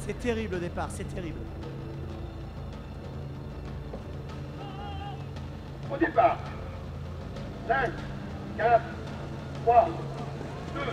C'est terrible au départ, c'est terrible. Au départ, 5, 4, 3, 2, 1.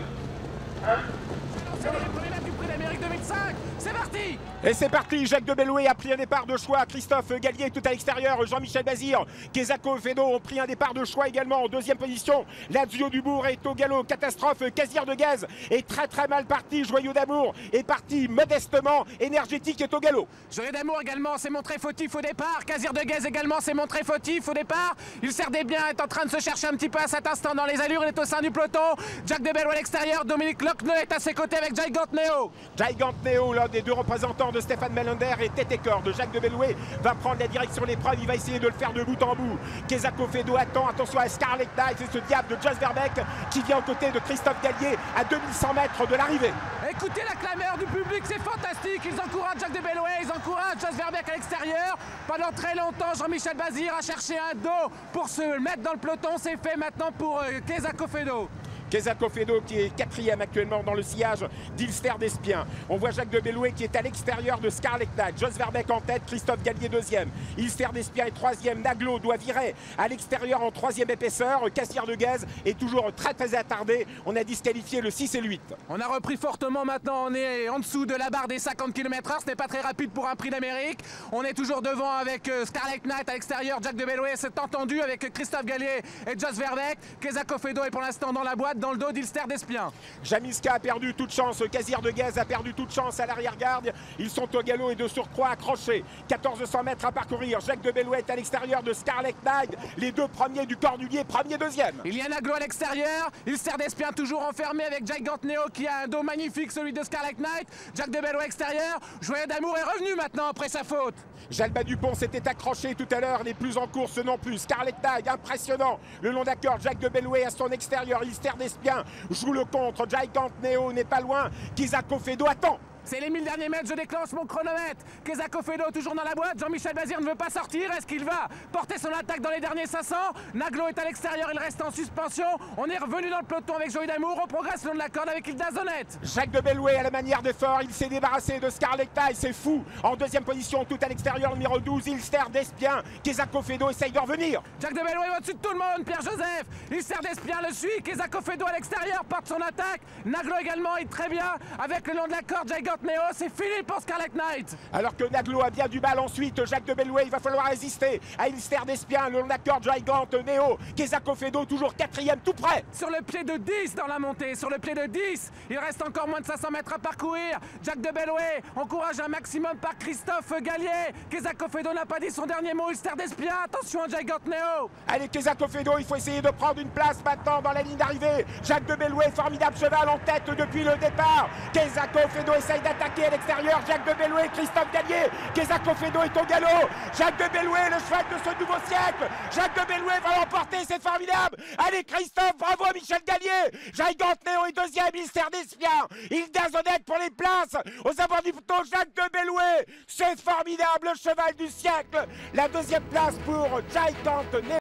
C'est les premiers mètres du Prix d'Amérique 2005. C'est parti. Et c'est parti, Jacques de Belloué a pris un départ de choix, Christophe Gallier tout à l'extérieur, Jean-Michel Bazir, Kezako Fedo ont pris un départ de choix également en deuxième position. Lazio Dubourg est au galop, catastrophe, Casir de Gaz est très mal parti, Joyeux d'Amour est parti modestement, Énergétique est au galop. Joyeux d'Amour également s'est montré fautif au départ. Casir de Gaz également s'est montré fautif au départ. Il sert des biens, est en train de se chercher un petit peu à cet instant dans les allures, il est au sein du peloton. Jacques de Belloué à l'extérieur, Dominique Lockneux est à ses côtés avec Gigant Neo. Gigant Neo, l'un des deux représentants de Stéphane Melander et tête et corps de Jacques de Belloué va prendre la direction de l'épreuve, il va essayer de le faire de bout en bout. Kezako Fedo attend, attention à Scarlet Knight, c'est ce diable de Jos Verbeek qui vient aux côtés de Christophe Gallier à 2100 mètres de l'arrivée. Écoutez la clameur du public, c'est fantastique, ils encouragent Jacques de Belloué, ils encouragent Jos Verbeek à l'extérieur. Pendant très longtemps, Jean-Michel Bazir a cherché un dos pour se mettre dans le peloton, c'est fait maintenant pour Kezako Fedo. Kezako Fedo qui est quatrième actuellement dans le sillage d'Ilster d'Espien. On voit Jacques de Belloué qui est à l'extérieur de Scarlet Knight. Jos Verbeek en tête, Christophe Gallier deuxième. Ilster d'Espien est troisième. Naglo doit virer à l'extérieur en troisième épaisseur. Cassière de Gaz est toujours très attardé. On a disqualifié le 6 et le 8. On a repris fortement maintenant, on est en dessous de la barre des 50 km/h. Ce n'est pas très rapide pour un Prix d'Amérique. On est toujours devant avec Scarlet Knight à l'extérieur. Jacques de Belloué s'est entendu avec Christophe Gallier et Jos Verbeek. Kezako Fedo est pour l'instant dans la boîte, dans le dos d'Ilster d'Espien. Jamiska a perdu toute chance, Casir de Gaz a perdu toute chance à l'arrière-garde. Ils sont au galop et de surcroît accrochés. 1400 mètres à parcourir. Jacques de Belloué est à l'extérieur de Scarlet Knight. Les deux premiers du Cornulier, premier, deuxième. Il y a Naglo à l'extérieur. Ilster d'Espien toujours enfermé avec Gigant Neo qui a un dos magnifique, celui de Scarlet Knight. Jacques de Belloué extérieur. Joyeux d'Amour est revenu maintenant après sa faute. Jalba Dupont s'était accroché tout à l'heure, les plus en course non plus. Scarlet Knight, impressionnant. Le long d'accord, Jacques de Belloué à son extérieur. Ilster d'Espien joue le contre. Gigant Neo n'est pas loin. Kezako Fedo attend. C'est les 1000 derniers mètres, je déclenche mon chronomètre. Kezako Fedo toujours dans la boîte, Jean-Michel Bazir ne veut pas sortir, est-ce qu'il va porter son attaque dans les derniers 500? Naglo est à l'extérieur, il reste en suspension. On est revenu dans le peloton avec Joyeux d'Amour, on progresse le long de la corde avec Hilda Zonette. Jacques de Belloué à la manière d'effort, il s'est débarrassé de Scarlet Knight, c'est fou. En deuxième position, tout à l'extérieur, numéro 12, Ilster d'Espien. Kezako Fedo essaye de revenir. Jacques de Belloué au-dessus de tout le monde, Pierre-Joseph. Ilster d'Espien le suit, Kezako Fedo à l'extérieur, porte son attaque. Naglo également est très bien avec le long de la corde, Gigant Neo, c'est fini pour Scarlet Knight. Alors que Naglo a bien du mal ensuite, Jacques de Belloué, il va falloir résister à Ilster d'Espien, le long d'accord, Gigant Neo, Kezako Fedo toujours quatrième, tout près. Sur le pied de 10 dans la montée, sur le pied de 10, il reste encore moins de 500 mètres à parcourir. Jacques de Belloué encourage un maximum par Christophe Gallier. Kezako Fedo n'a pas dit son dernier mot, Ilster d'Espien, attention à Gigant Neo. Allez, Kezako Fedo, il faut essayer de prendre une place maintenant dans la ligne d'arrivée. Jacques de Belloué, formidable cheval en tête depuis le départ. Kezako Fedo essaye d'attaquer à l'extérieur. Jacques de Belloué, Christophe Gallier. Kezako Fedo est au galop. Jacques de Belloué, le cheval de ce nouveau siècle. Jacques de Belloué va l'emporter, c'est formidable. Allez, Christophe, bravo à Michel Gallier. Gigant Neo est deuxième, Ilster d'Espien. Hilda Zonette pour les places. Aux abords du peloton, Jacques de Belloué. C'est formidable, le cheval du siècle. La deuxième place pour Gigant Neo.